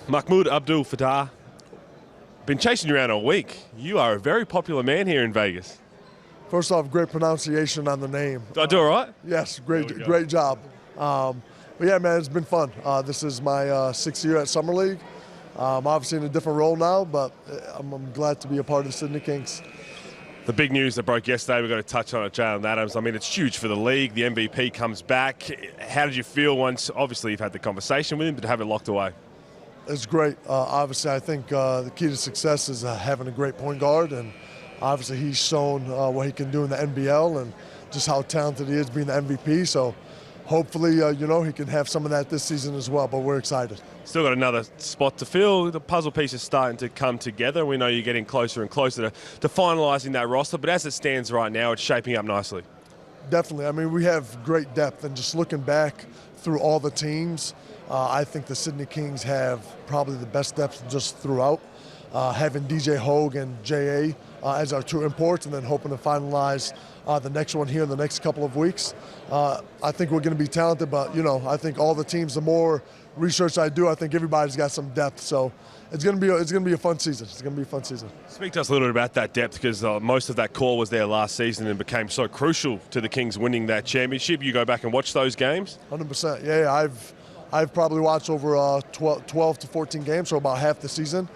Mahmoud Abdelfattah, been chasing you around all week. You are a very popular man here in Vegas. First off, great pronunciation on the name. Did I do all right? Yes, great job. But yeah, man, it's been fun. This is my sixth year at Summer League. Obviously in a different role now, but I'm glad to be a part of the Sydney Kings. The big news that broke yesterday, we've got to touch on it, Jalen Adams. I mean, it's huge for the league. The MVP comes back. How did you feel once, obviously, you've had the conversation with him, but to have it locked away? It's great. Obviously, I think the key to success is having a great point guard, and obviously he's shown what he can do in the NBL and just how talented he is being the MVP. So hopefully, he can have some of that this season as well, but we're excited. Still got another spot to fill. The puzzle piece is starting to come together. We know you're getting closer and closer to finalising that roster, but as it stands right now, it's shaping up nicely. Definitely. I mean, we have great depth, and just looking back through all the teams, I think the Sydney Kings have probably the best depth just throughout. Having DJ Hogue and J.A. As our two imports, and then hoping to finalize the next one here in the next couple of weeks. I think we're going to be talented, but I think all the teams, the more research I do, I think everybody's got some depth. So it's going to be a fun season. It's going to be a fun season. Speak to us a little bit about that depth, because most of that core was there last season and became so crucial to the Kings winning that championship. You go back and watch those games. 100%. Yeah. I've probably watched over 12 to 14 games, so about half the season.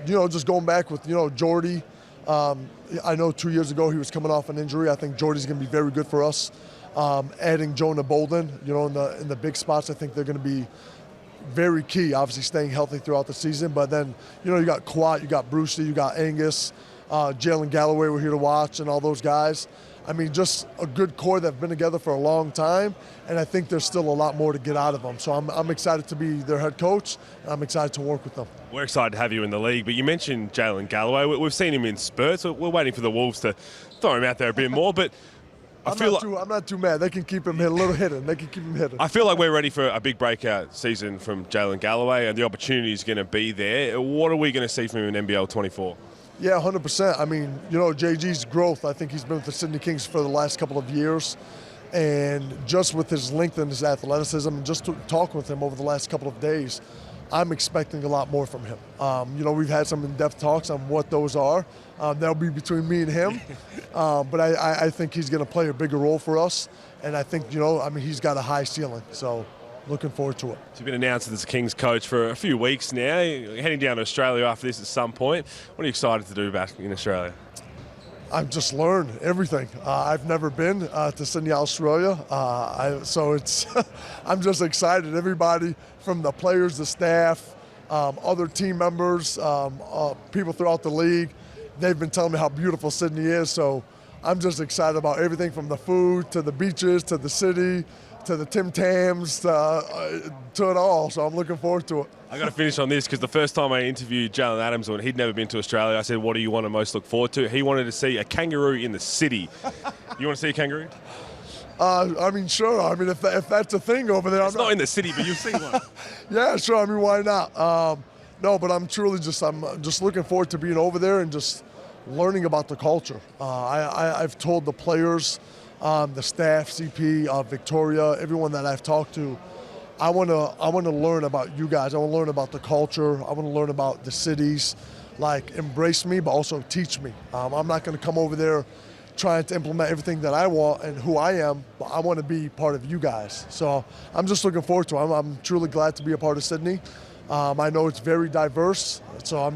Just going back with Jordy. I know 2 years ago he was coming off an injury. I think Jordy's going to be very good for us. Adding Jonah Bolden, in the big spots, I think they're going to be very key. Obviously, staying healthy throughout the season. But then, you got Quat, you got Brucey, you got Angus, Jalen Galloway. We're here to watch, and all those guys. I mean, just a good core that have been together for a long time, and I think there's still a lot more to get out of them. So I'm excited to be their head coach, and I'm excited to work with them. We're excited to have you in the league, but you mentioned Jalen Galloway. We've seen him in spurts. We're waiting for the Wolves to throw him out there a bit more, but I'm not too mad. They can keep him a little hidden. They can keep him hidden. I feel like we're ready for a big breakout season from Jalen Galloway, and the opportunity is going to be there. What are we going to see from him in NBL 24? Yeah, 100%. I mean, JG's growth, I think he's been with the Sydney Kings for the last couple of years. And just with his length and his athleticism, and just talking with him over the last couple of days, I'm expecting a lot more from him. We've had some in-depth talks on what those are. That'll be between me and him. But I think he's going to play a bigger role for us. And I think, he's got a high ceiling. So looking forward to it. So you've been announced as a Kings coach for a few weeks now. You're heading down to Australia after this at some point. What are you excited to do back in Australia? I've just learned everything. I've never been to Sydney, Australia, so it's I'm just excited. Everybody from the players, the staff, other team members, people throughout the league, they've been telling me how beautiful Sydney is. So I'm just excited about everything from the food to the beaches to the city to the Tim Tams to it all. So I'm looking forward to it. I got to finish on this, because the first time I interviewed Jalen Adams, when he'd never been to Australia, I said, "What do you want to most look forward to?" He wanted to see a kangaroo in the city. You want to see a kangaroo? Sure. I mean, if that's a thing over there, it's not in the city, but you've seen one. Yeah, sure. I mean, why not? No, but I'm just looking forward to being over there and just learning about the culture. I've told the players, the staff, CP, Victoria, everyone that I've talked to, I want to learn about you guys. I want to learn about the culture. I want to learn about the cities. Like, embrace me, but also teach me. I'm not going to come over there trying to implement everything that I want and who I am, but I want to be part of you guys. So I'm just looking forward to it. I'm truly glad to be a part of Sydney. I know it's very diverse, so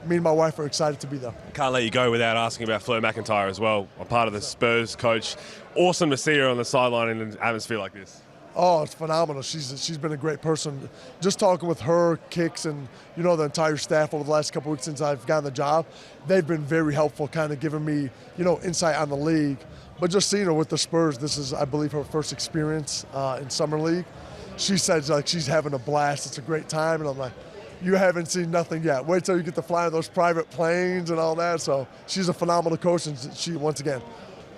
me and my wife are excited to be there. Can't let you go without asking about Flo McIntyre as well. I'm part of the Spurs coach. Awesome to see her on the sideline in an atmosphere like this. Oh, it's phenomenal. She's been a great person. Just talking with her, Kicks, and the entire staff over the last couple of weeks since I've gotten the job, they've been very helpful, kind of giving me insight on the league. But just seeing her with the Spurs, this is, I believe, her first experience in Summer League. She says she's having a blast. It's a great time, and I'm like, you haven't seen nothing yet. Wait till you get to fly in those private planes and all that. So she's a phenomenal coach, and she, once again,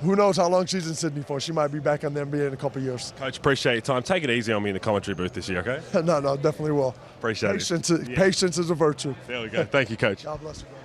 who knows how long she's in Sydney for. She might be back on the NBA in a couple of years. Coach, appreciate your time. Take it easy on me in the commentary booth this year, okay? No, definitely will. Appreciate it. Patience is a virtue. There we go. Thank you, Coach. God bless you.